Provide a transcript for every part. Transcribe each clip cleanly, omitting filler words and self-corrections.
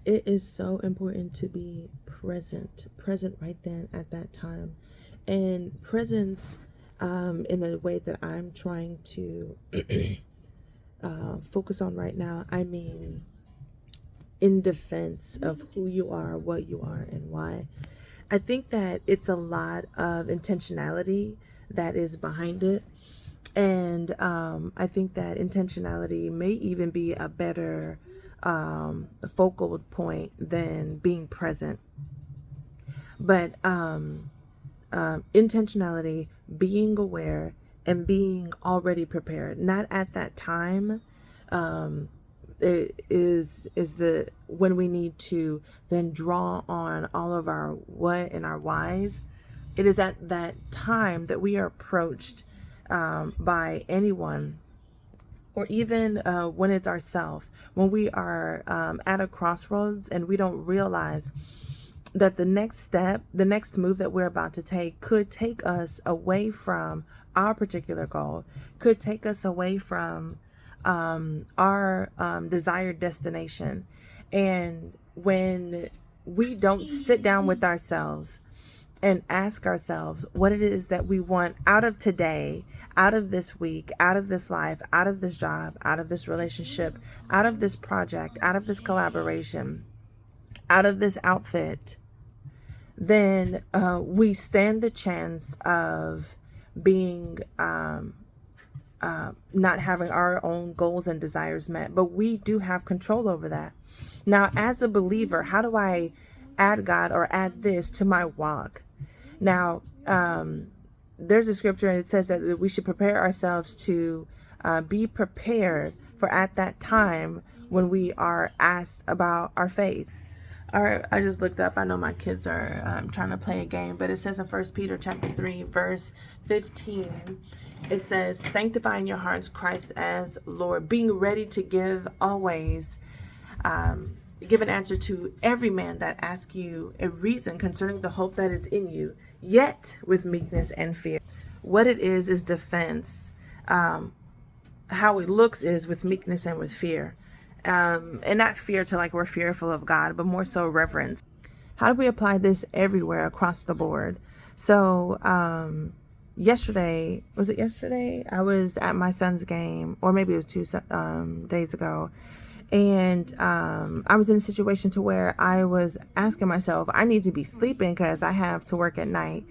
It is so important to be present right then at that time. And presence, in the way that I'm trying to focus on right now, I mean in defense of who you are, what you are, and why. I think that it's a lot of intentionality that is behind it. And I think that intentionality may even be a better focal point than being present. But intentionality, being aware, and being already prepared, not at that time. It is the when we need to then draw on all of our what and our whys. It is at that time that we are approached by anyone, or even when it's ourself, when we are at a crossroads and we don't realize that the next step, the next move that we're about to take could take us away from our particular goal, could take us away from our desired destination. And when we don't sit down with ourselves and ask ourselves what it is that we want out of today, out of this week, out of this life, out of this job, out of this relationship, out of this project, out of this collaboration, out of this outfit, then we stand the chance of being not having our own goals and desires met. But we do have control over that. Now, as a believer, how do I add God or add this to my walk? Now, there's a scripture and it says that we should prepare ourselves to be prepared for at that time when we are asked about our faith. All right, I just looked up. I know my kids are trying to play a game, but it says in 1 Peter chapter 3, verse 15, it says, sanctifying your hearts Christ as Lord, being ready to give always, give an answer to every man that asks you a reason concerning the hope that is in you, yet with meekness and fear. What it is defense. How it looks is with meekness and with fear. And not fear to like we're fearful of God, but more so reverence. How do we apply this everywhere across the board? So yesterday, was it yesterday? I was at my son's game, or maybe it was 2 days ago. And I was in a situation to where I was asking myself, I need to be sleeping because I have to work at night.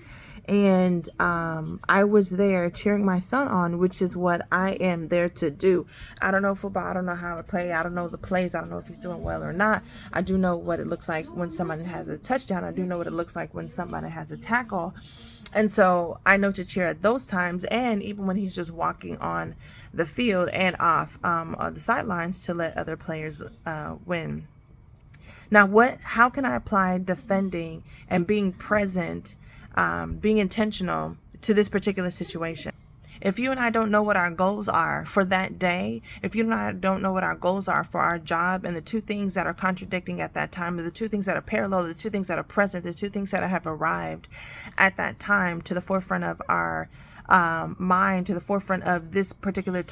And I was there cheering my son on, which is what I am there to do. I don't know football. I don't know how to play. I don't know the plays. I don't know if he's doing well or not. I do know what it looks like when somebody has a touchdown. I do know what it looks like when somebody has a tackle. And so I know to cheer at those times, and even when he's just walking on the field and off the sidelines to let other players win. Now, how can I apply defending and being present, being intentional to this particular situation? If you and I don't know what our goals are for that day, if you and I don't know what our goals are for our job, and the two things that are contradicting at that time, or the two things that are parallel, the two things that are present, the two things that have arrived at that time to the forefront of our mind, to the forefront of this particular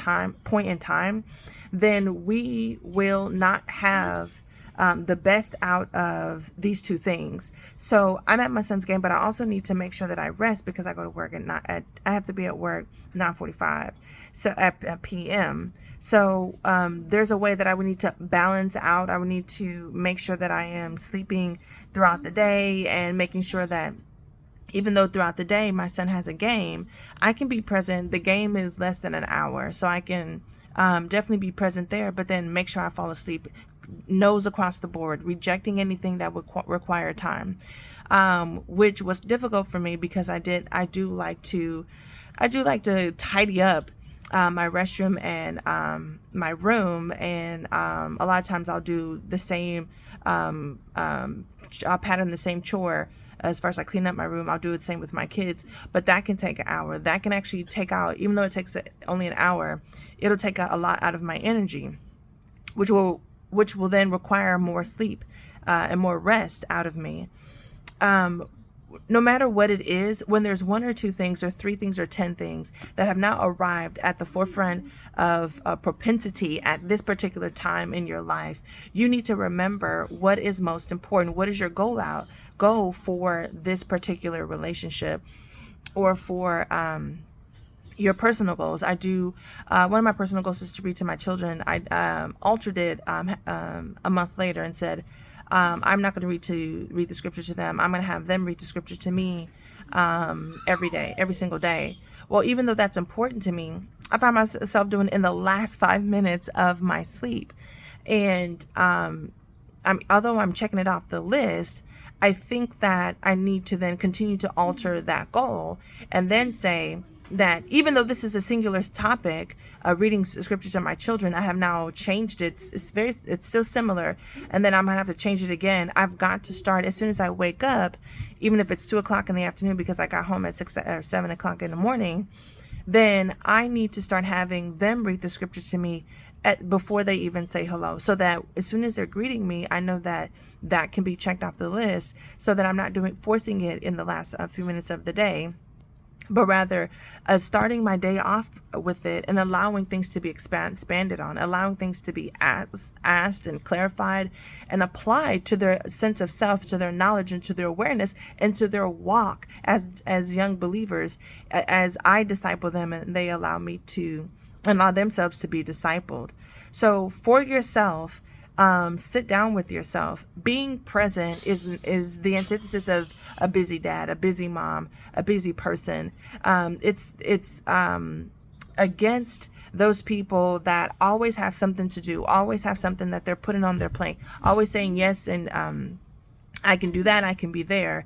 point in time, then we will not have the best out of these two things. So I'm at my son's game, but I also need to make sure that I rest because I go to work I have to be at work 9:45, so at p.m. So there's a way that I would need to balance out. I would need to make sure that I am sleeping throughout the day and making sure that even though throughout the day my son has a game, I can be present. The game is less than an hour, so I can definitely be present there, but then make sure I fall asleep, nose across the board, rejecting anything that would require time, which was difficult for me because I do like to tidy up my restroom and my room, and a lot of times I'll do the same I'll pattern the same chore. As far as I clean up my room, I'll do the same with my kids, but that can take an hour. That can actually take out, even though it takes only an hour, it'll take out a lot out of my energy, which will then require more sleep and more rest out of me. no matter what it is, when there's one or two things or three things or 10 things that have now arrived at the forefront of propensity at this particular time in your life, you need to remember what is most important. What is your goal for this particular relationship, or for your personal goals. I do, one of my personal goals is to read to my children. I altered it a month later and said, I'm not going to read the scripture to them. I'm going to have them read the scripture to me every day, every single day. Well, even though that's important to me, I find myself doing it in the last 5 minutes of my sleep. And although I'm checking it off the list, I think that I need to then continue to alter that goal and then say that even though this is a singular topic, reading scriptures to my children, I have now changed it. It's still similar, and then I'm gonna have to change it again. I've got to start as soon as I wake up, even if it's 2 o'clock in the afternoon because I got home at 6 or 7 o'clock in the morning. Then I need to start having them read the scripture to me before they even say hello, so that as soon as they're greeting me, I know that that can be checked off the list, so that I'm not forcing it in the last few minutes of the day, but rather starting my day off with it and allowing things to be expanded on, allowing things to be asked and clarified and applied to their sense of self, to their knowledge, and to their awareness, and to their walk as young believers, as I disciple them and they allow themselves to be discipled. So for yourself, sit down with yourself. Being present is the antithesis of a busy dad, a busy mom, a busy person. It's against those people that always have something to do, always have something that they're putting on their plate, always saying yes and I can do that, I can be there.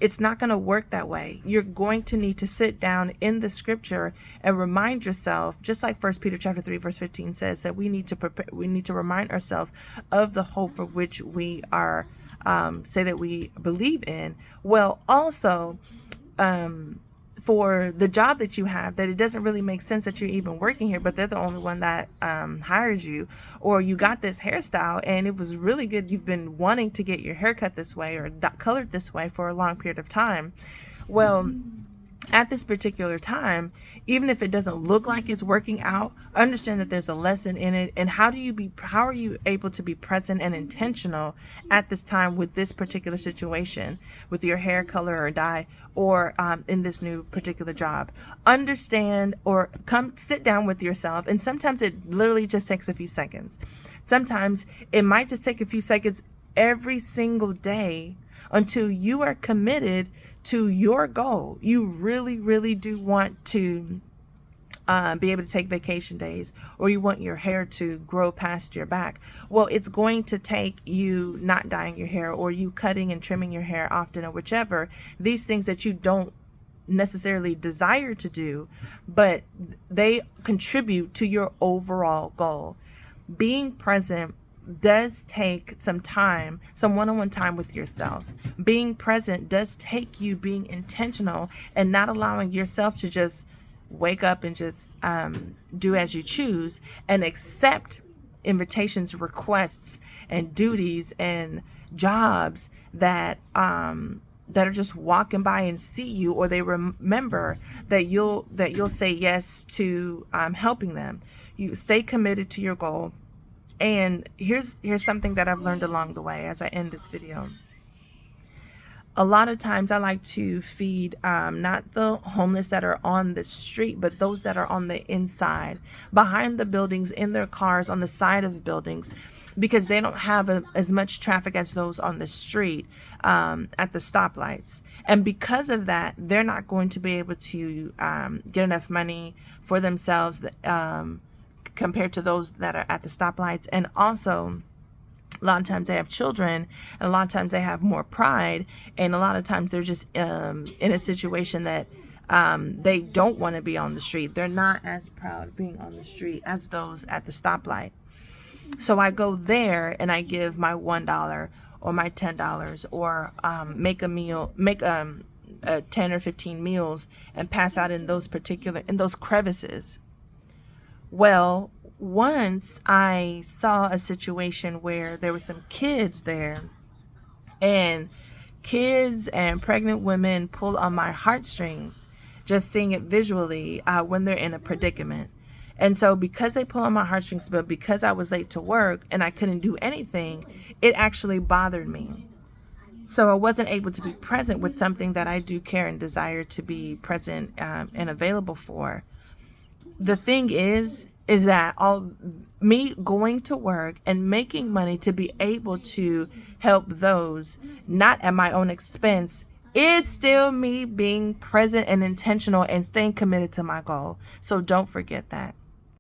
It's not going to work that way. You're going to need to sit down in the scripture and remind yourself, just like 1 Peter chapter 3 verse 15 says, that we need to remind ourselves of the hope for which we are say that we believe in. Well, also for the job that you have, that it doesn't really make sense that you're even working here, but they're the only one that hires you. Or you got this hairstyle and it was really good. You've been wanting to get your hair cut this way or colored this way for a long period of time. Well, at this particular time, even if it doesn't look like it's working out, understand that there's a lesson in it. And how are you able to be present and intentional at this time with this particular situation, with your hair color or dye, or in this new particular job? Understand, or come sit down with yourself. And sometimes it literally just takes a few seconds. Sometimes it might just take a few seconds every single day until you are committed to your goal. You really, really do want to be able to take vacation days, or you want your hair to grow past your back. Well, it's going to take you not dyeing your hair, or you cutting and trimming your hair often, or whichever, these things that you don't necessarily desire to do, but they contribute to your overall goal. Being present does take some time, some one-on-one time with yourself. Being present does take you being intentional and not allowing yourself to just wake up and just do as you choose and accept invitations, requests, and duties and jobs that are just walking by and see you, or they remember that you'll say yes to helping them. You stay committed to your goal. And here's something that I've learned along the way as I end this video. A lot of times I like to feed not the homeless that are on the street, but those that are on the inside, behind the buildings, in their cars, on the side of the buildings, because they don't have as much traffic as those on the street at the stoplights. And because of that, they're not going to be able to get enough money for themselves compared to those that are at the stoplights. And also, a lot of times they have children, and a lot of times they have more pride, and a lot of times they're just in a situation that they don't want to be on the street. They're not as proud of being on the street as those at the stoplight. So I go there and I give my $1 or my $10, or make 10 or 15 meals and pass out in those crevices. Well, once I saw a situation where there were some kids there, and Kids and pregnant women pull on my heartstrings, just seeing it visually when they're in a predicament. And so because they pull on my heartstrings, but because I was late to work and I couldn't do anything, it actually bothered me. So I wasn't able to be present with something that I do care and desire to be present and available for. The thing is that all me going to work and making money to be able to help those, not at my own expense, is still me being present and intentional and staying committed to my goal. So don't forget that.